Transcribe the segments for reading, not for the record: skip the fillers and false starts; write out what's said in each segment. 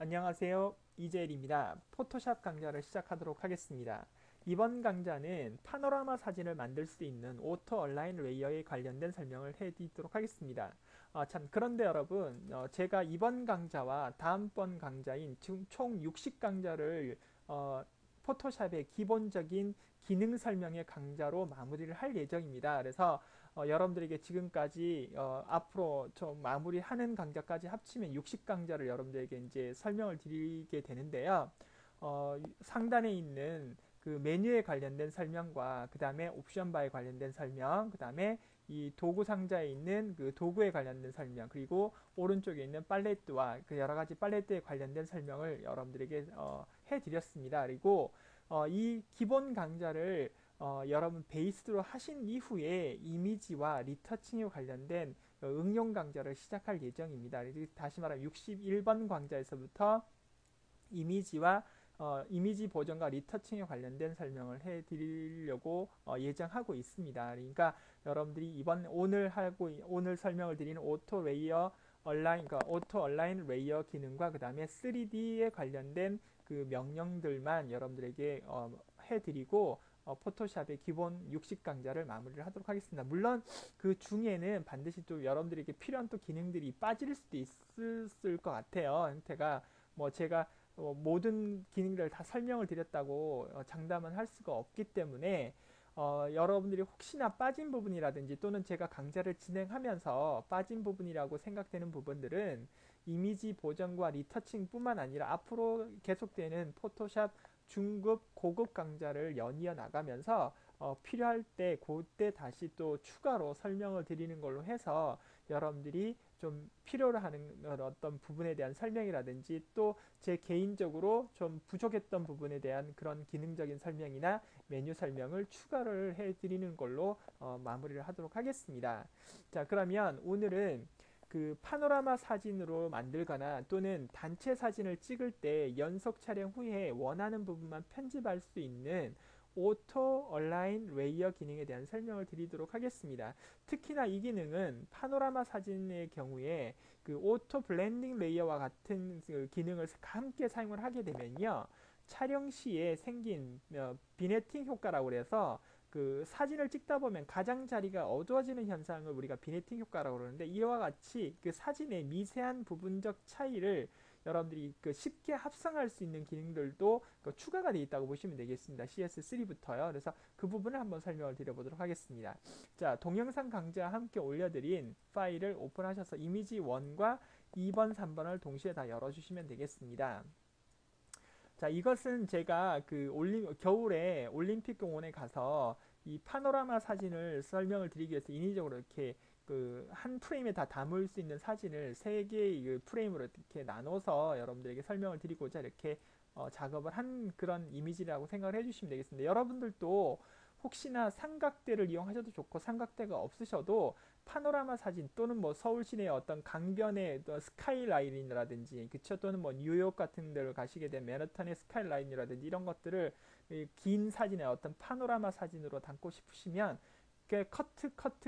안녕하세요. 이재일입니다. 포토샵 강좌를 시작하도록 하겠습니다. 이번 강좌는 파노라마 사진을 만들 수 있는 오토 얼라인 레이어에 관련된 설명을 해드리도록 하겠습니다. 그런데 여러분, 제가 이번 강좌와 다음번 강좌인 총 60강좌를 포토샵의 기본적인 기능 설명의 강좌로 마무리를 할 예정입니다. 그래서 여러분들에게 지금까지 앞으로 좀 마무리하는 강좌까지 합치면 60강좌를 여러분들에게 이제 설명을 드리게 되는데요. 상단에 있는 그 메뉴에 관련된 설명과 그 다음에 옵션 바에 관련된 설명, 그 다음에 이 도구 상자에 있는 그 도구에 관련된 설명, 그리고 오른쪽에 있는 팔레트와 그 여러 가지 팔레트에 관련된 설명을 여러분들에게 해드렸습니다. 그리고 이 기본 강좌를 여러분 베이스로 하신 이후에 이미지와 리터칭에 관련된 응용 강좌를 시작할 예정입니다. 다시 말하면 61번 강좌에서부터 이미지와 이미지 보정과 리터칭에 관련된 설명을 해드리려고 예정하고 있습니다. 그러니까 여러분들이 오늘 설명을 드리는 오토 레이어 얼라인, 그러니까 오토 얼라인 레이어 기능과 그 다음에 3D에 관련된 그 명령들만 여러분들에게 해드리고 포토샵의 기본 60강좌를 마무리를 하도록 하겠습니다. 물론 그 중에는 반드시 또 여러분들에게 필요한 또 기능들이 빠질 수도 있을 것 같아요. 형태가 제가 모든 기능들을 다 설명을 드렸다고 장담은 할 수가 없기 때문에 여러분들이 혹시나 빠진 부분이라든지 또는 제가 강좌를 진행하면서 빠진 부분이라고 생각되는 부분들은 이미지 보정과 리터칭 뿐만 아니라 앞으로 계속되는 포토샵 중급, 고급 강좌를 연이어 나가면서 필요할 때 그때 다시 또 추가로 설명을 드리는 걸로 해서 여러분들이 좀 필요로 하는 어떤 부분에 대한 설명이라든지 또 제 개인적으로 좀 부족했던 부분에 대한 그런 기능적인 설명이나 메뉴 설명을 추가를 해드리는 걸로 마무리를 하도록 하겠습니다. 자, 그러면 오늘은 그 파노라마 사진으로 만들거나 또는 단체 사진을 찍을 때 연속 촬영 후에 원하는 부분만 편집할 수 있는 오토 얼라인 레이어 기능에 대한 설명을 드리도록 하겠습니다. 특히나 이 기능은 파노라마 사진의 경우에 그 오토 블렌딩 레이어와 같은 그 기능을 함께 사용을 하게 되면요. 촬영 시에 생긴 비네팅 효과라고 해서 그 사진을 찍다 보면 가장자리가 어두워지는 현상을 우리가 비네팅 효과라고 그러는데 이와 같이 그 사진의 미세한 부분적 차이를 여러분들이 그 쉽게 합성할 수 있는 기능들도 그 추가가 되어 있다고 보시면 되겠습니다. CS3부터요. 그래서 그 부분을 한번 설명을 드려보도록 하겠습니다. 자, 동영상 강좌와 함께 올려드린 파일을 오픈하셔서 이미지 1과 2번, 3번을 동시에 다 열어주시면 되겠습니다. 자, 이것은 제가 그 겨울에 올림픽 공원에 가서 이 파노라마 사진을 설명을 드리기 위해서 인위적으로 이렇게 그 한 프레임에 다 담을 수 있는 사진을 세 개의 그 프레임으로 이렇게 나눠서 여러분들에게 설명을 드리고자 이렇게 작업을 한 그런 이미지라고 생각을 해주시면 되겠습니다. 여러분들도 혹시나 삼각대를 이용하셔도 좋고 삼각대가 없으셔도 파노라마 사진 또는 뭐 서울 시내의 어떤 강변의 스카이라인이라든지 그쵸, 또는 뭐 뉴욕 같은 데를 가시게 되면 맨하탄의 스카이라인이라든지 이런 것들을 긴 사진의 어떤 파노라마 사진으로 담고 싶으시면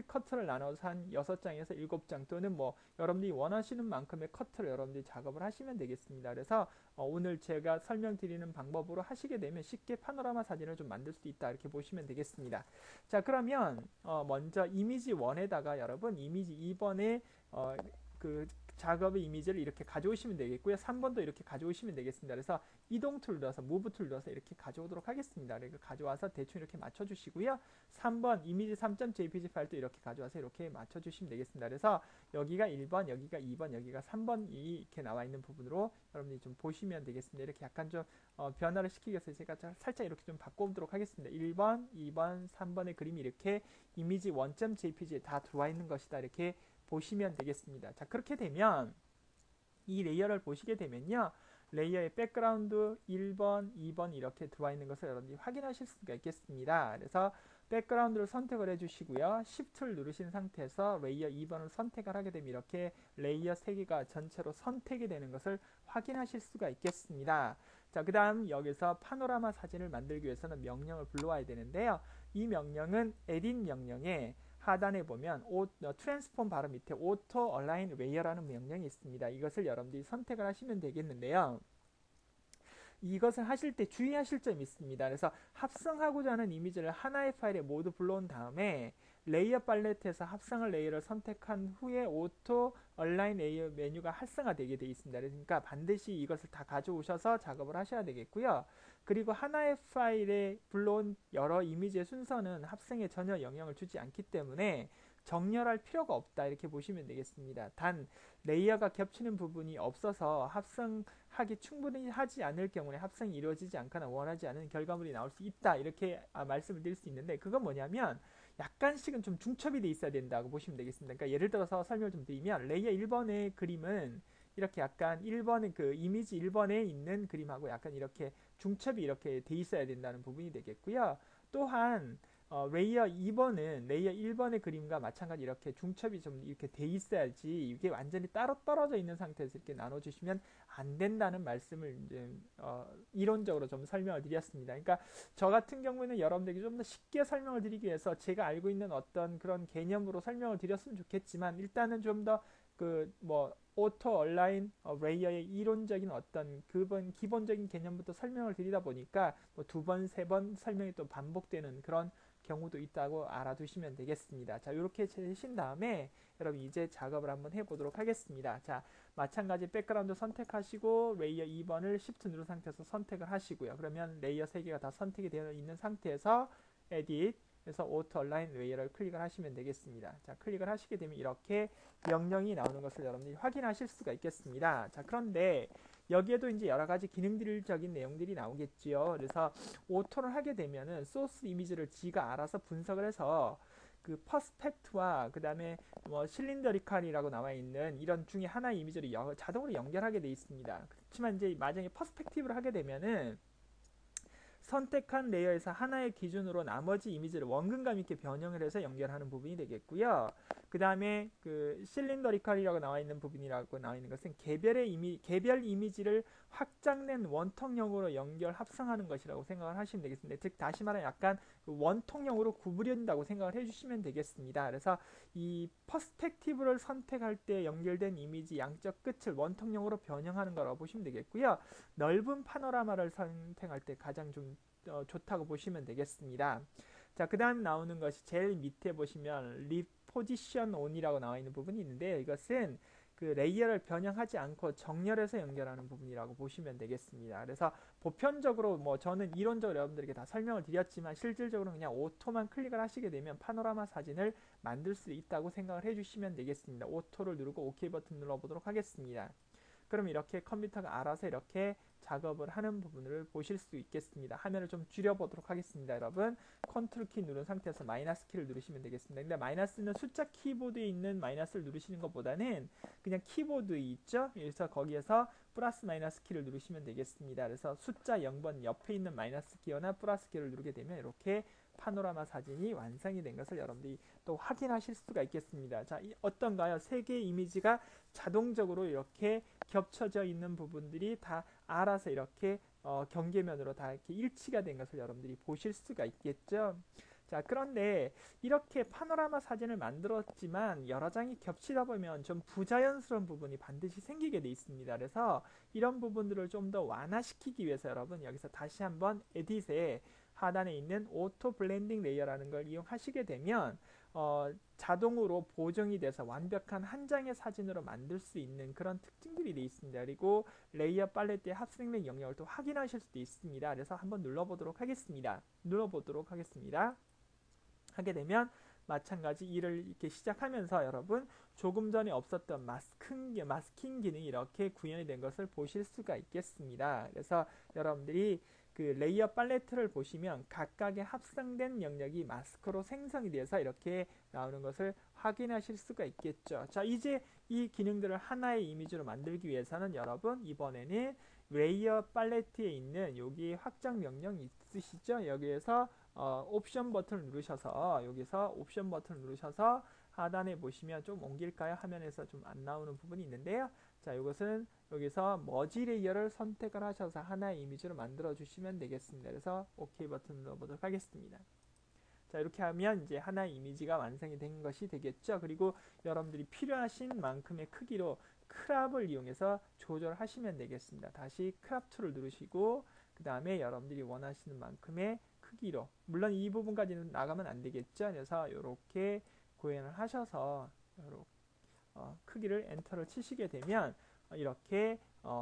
커트를 나눠서 한 6장에서 7장 또는 뭐 여러분들이 원하시는 만큼의 커트를 여러분들이 작업을 하시면 되겠습니다. 그래서 오늘 제가 설명드리는 방법으로 하시게 되면 쉽게 파노라마 사진을 좀 만들 수 있다 이렇게 보시면 되겠습니다. 자, 그러면 먼저 이미지 1에다가 여러분 이미지 2번에 그 작업의 이미지를 이렇게 가져오시면 되겠고요. 3번도 이렇게 가져오시면 되겠습니다. 그래서 이동 툴 눌러서 무브 툴 눌러서 이렇게 가져오도록 하겠습니다. 그리고 가져와서 대충 이렇게 맞춰주시고요. 3번 이미지 3.jpg 파일도 이렇게 가져와서 이렇게 맞춰주시면 되겠습니다. 그래서 여기가 1번, 여기가 2번, 여기가 3번이 이렇게 나와 있는 부분으로 여러분들이 좀 보시면 되겠습니다. 이렇게 약간 좀 변화를 시키기 위해서 제가 살짝 이렇게 좀 바꿔보도록 하겠습니다. 1번, 2번, 3번의 그림이 이렇게 이미지 1.jpg에 다 들어와 있는 것이다. 이렇게 보시면 되겠습니다. 자, 그렇게 되면 이 레이어를 보시게 되면요. 레이어의 백그라운드 1번, 2번 이렇게 들어와 있는 것을 여러분들이 확인하실 수가 있겠습니다. 그래서 백그라운드를 선택을 해주시고요. Shift를 누르신 상태에서 레이어 2번을 선택을 하게 되면 이렇게 레이어 3개가 전체로 선택이 되는 것을 확인하실 수가 있겠습니다. 자, 그 다음 여기서 파노라마 사진을 만들기 위해서는 명령을 불러와야 되는데요. 이 명령은 edit 명령에 하단에 보면 트랜스폼 바로 밑에 오토 얼라인 웨이어라는 명령이 있습니다. 이것을 여러분들이 선택을 하시면 되겠는데요. 이것을 하실 때 주의하실 점이 있습니다. 그래서 합성하고자 하는 이미지를 하나의 파일에 모두 불러온 다음에 레이어 팔레트에서 합성할 레이어를 선택한 후에 오토 얼라인 레이어 메뉴가 활성화되게 되어 있습니다. 그러니까 반드시 이것을 다 가져오셔서 작업을 하셔야 되겠고요. 그리고 하나의 파일에 불러온 여러 이미지의 순서는 합성에 전혀 영향을 주지 않기 때문에 정렬할 필요가 없다 이렇게 보시면 되겠습니다. 단 레이어가 겹치는 부분이 없어서 합성하기 충분히 하지 않을 경우에 합성이 이루어지지 않거나 원하지 않은 결과물이 나올 수 있다 이렇게 말씀을 드릴 수 있는데, 그건 뭐냐면 약간씩은 좀 중첩이 돼 있어야 된다고 보시면 되겠습니다. 그러니까 예를 들어서 설명을 좀 드리면, 레이어 1번의 그림은 이렇게 약간 1번의 그 이미지 1번에 있는 그림하고 약간 이렇게 중첩이 이렇게 돼 있어야 된다는 부분이 되겠고요. 또한 레이어 2번은 레이어 1번의 그림과 마찬가지 이렇게 중첩이 좀 이렇게 돼 있어야지, 이게 완전히 따로 떨어져 있는 상태에서 이렇게 나눠주시면 안 된다는 말씀을 이제 이론적으로 좀 설명을 드렸습니다. 그러니까 저 같은 경우에는 여러분들에게 좀 더 쉽게 설명을 드리기 위해서 제가 알고 있는 어떤 그런 개념으로 설명을 드렸으면 좋겠지만, 일단은 좀 더 오토 얼라인 레이어의 이론적인 어떤 기본적인 개념부터 설명을 드리다 보니까 두 번, 세 번 설명이 또 반복되는 그런 경우도 있다고 알아두시면 되겠습니다. 자, 이렇게 되신 다음에 여러분 이제 작업을 한번 해보도록 하겠습니다. 자, 마찬가지 백그라운드 선택하시고 레이어 2번을 Shift 누른 상태에서 선택을 하시고요. 그러면 레이어 3개가 다 선택이 되어 있는 상태에서 Edit 그래서 오토 얼라인 레이어를 클릭을 하시면 되겠습니다. 자, 클릭을 하시게 되면 이렇게 명령이 나오는 것을 여러분들이 확인하실 수가 있겠습니다. 자, 그런데 여기에도 이제 여러 가지 기능들적인 내용들이 나오겠지요. 그래서 오토를 하게 되면은 소스 이미지를 지가 알아서 분석을 해서 그 퍼스펙트와 그 다음에 실린더리칼이라고 나와 있는 이런 중에 하나의 이미지를 자동으로 연결하게 돼 있습니다. 그렇지만 이제 만약에 퍼스펙티브를 하게 되면은 선택한 레이어에서 하나의 기준으로 나머지 이미지를 원근감 있게 변형을 해서 연결하는 부분이 되겠고요. 그 다음에 그 실린더리칼이라고 나와 있는 부분이라고 나와 있는 것은 개별 이미지를 확장된 원통형으로 연결 합성하는 것이라고 생각을 하시면 되겠습니다. 즉 다시 말하면 약간 원통형으로 구부린다고 생각을 해주시면 되겠습니다. 그래서 이 퍼스펙티브를 선택할 때 연결된 이미지 양쪽 끝을 원통형으로 변형하는 거라고 보시면 되겠고요. 넓은 파노라마를 선택할 때 가장 좀 좋다고 보시면 되겠습니다. 자, 그 다음 나오는 것이 제일 밑에 보시면 리포지션 온이라고 나와 있는 부분이 있는데, 이것은 그 레이어를 변형하지 않고 정렬해서 연결하는 부분이라고 보시면 되겠습니다. 그래서 보편적으로 저는 이론적으로 여러분들에게 다 설명을 드렸지만 실질적으로 그냥 오토만 클릭을 하시게 되면 파노라마 사진을 만들 수 있다고 생각을 해주시면 되겠습니다. 오토를 누르고 OK 버튼 눌러보도록 하겠습니다. 그럼 이렇게 컴퓨터가 알아서 이렇게 작업을 하는 부분을 보실 수 있겠습니다. 화면을 좀 줄여보도록 하겠습니다. 여러분 컨트롤 키 누른 상태에서 마이너스 키를 누르시면 되겠습니다. 근데 마이너스는 숫자 키보드에 있는 마이너스를 누르시는 것보다는 그냥 키보드 있죠? 그래서 거기에서 플러스 마이너스 키를 누르시면 되겠습니다. 그래서 숫자 0번 옆에 있는 마이너스 키어나 플러스 키를 누르게 되면 이렇게 파노라마 사진이 완성이 된 것을 여러분들이 또 확인하실 수가 있겠습니다. 자, 어떤가요? 세 개의 이미지가 자동적으로 이렇게 겹쳐져 있는 부분들이 다 알아서 이렇게 경계면으로 다 이렇게 일치가 된 것을 여러분들이 보실 수가 있겠죠. 자, 그런데 이렇게 파노라마 사진을 만들었지만 여러 장이 겹치다 보면 좀 부자연스러운 부분이 반드시 생기게 돼 있습니다. 그래서 이런 부분들을 좀 더 완화시키기 위해서 여러분 여기서 다시 한번 에딧에 하단에 있는 오토 블렌딩 레이어라는 걸 이용하시게 되면 자동으로 보정이 돼서 완벽한 한 장의 사진으로 만들 수 있는 그런 특징들이 되어 있습니다. 그리고 레이어 팔레트의 합성된 영역을 또 확인하실 수도 있습니다. 그래서 한번 눌러보도록 하겠습니다. 하게 되면 마찬가지 일을 이렇게 시작하면서 여러분 조금 전에 없었던 마스킹 기능이 이렇게 구현이 된 것을 보실 수가 있겠습니다. 그래서 여러분들이 그 레이어 팔레트를 보시면 각각의 합성된 영역이 마스크로 생성이 돼서 이렇게 나오는 것을 확인하실 수가 있겠죠. 자, 이제 이 기능들을 하나의 이미지로 만들기 위해서는 여러분 이번에는 레이어 팔레트에 있는 여기 확장 명령이 있으시죠? 여기에서 옵션 버튼을 누르셔서 하단에 보시면 좀 옮길까요? 화면에서 좀 안 나오는 부분이 있는데요. 자, 이것은 여기서 머지 레이어를 선택을 하셔서 하나의 이미지로 만들어 주시면 되겠습니다. 그래서 OK 버튼 눌러보도록 하겠습니다. 자, 이렇게 하면 이제 하나의 이미지가 완성이 된 것이 되겠죠. 그리고 여러분들이 필요하신 만큼의 크기로 크랍을 이용해서 조절하시면 되겠습니다. 다시 크랍 툴을 누르시고 그 다음에 여러분들이 원하시는 만큼의 크기로, 물론 이 부분까지는 나가면 안 되겠죠. 그래서 이렇게 구현을 하셔서 요렇게 크기를 엔터를 치시게 되면 이렇게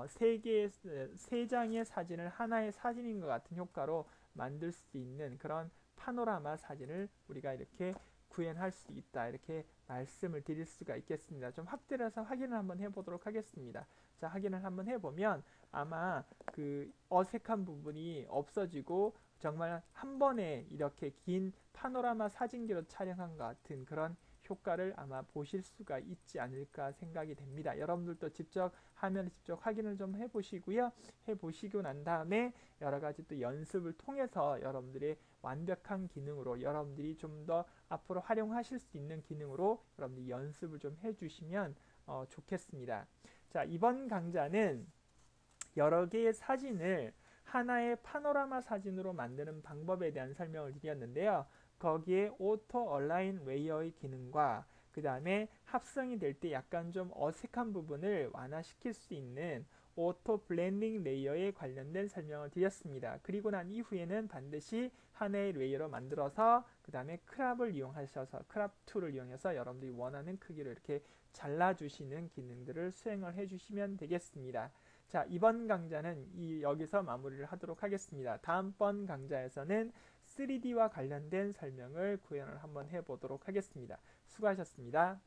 세 장의 사진을 하나의 사진인 것 같은 효과로 만들 수 있는 그런 파노라마 사진을 우리가 이렇게 구현할 수 있다, 이렇게 말씀을 드릴 수가 있겠습니다. 좀 확대를 해서 확인을 한번 해보도록 하겠습니다. 자, 확인을 한번 해보면 아마 그 어색한 부분이 없어지고 정말 한 번에 이렇게 긴 파노라마 사진기로 촬영한 것 같은 그런 효과를 아마 보실 수가 있지 않을까 생각이 됩니다. 여러분들도 직접 화면을 직접 확인을 좀 해보시고요. 해보시고 난 다음에 여러 가지 또 연습을 통해서 여러분들의 완벽한 기능으로, 여러분들이 좀 더 앞으로 활용하실 수 있는 기능으로 여러분들이 연습을 좀 해주시면 좋겠습니다. 자, 이번 강좌는 여러 개의 사진을 하나의 파노라마 사진으로 만드는 방법에 대한 설명을 드렸는데요. 거기에 오토 얼라인 레이어의 기능과 그 다음에 합성이 될 때 약간 좀 어색한 부분을 완화시킬 수 있는 오토 블렌딩 레이어에 관련된 설명을 드렸습니다. 그리고 난 이후에는 반드시 하나의 레이어로 만들어서 그 다음에 크랍을 이용하셔서, 크랍 툴을 이용해서 여러분들이 원하는 크기로 이렇게 잘라주시는 기능들을 수행을 해주시면 되겠습니다. 자, 이번 강좌는 여기서 마무리를 하도록 하겠습니다. 다음번 강좌에서는 3D와 관련된 설명을 구현을 한번 해보도록 하겠습니다. 수고하셨습니다.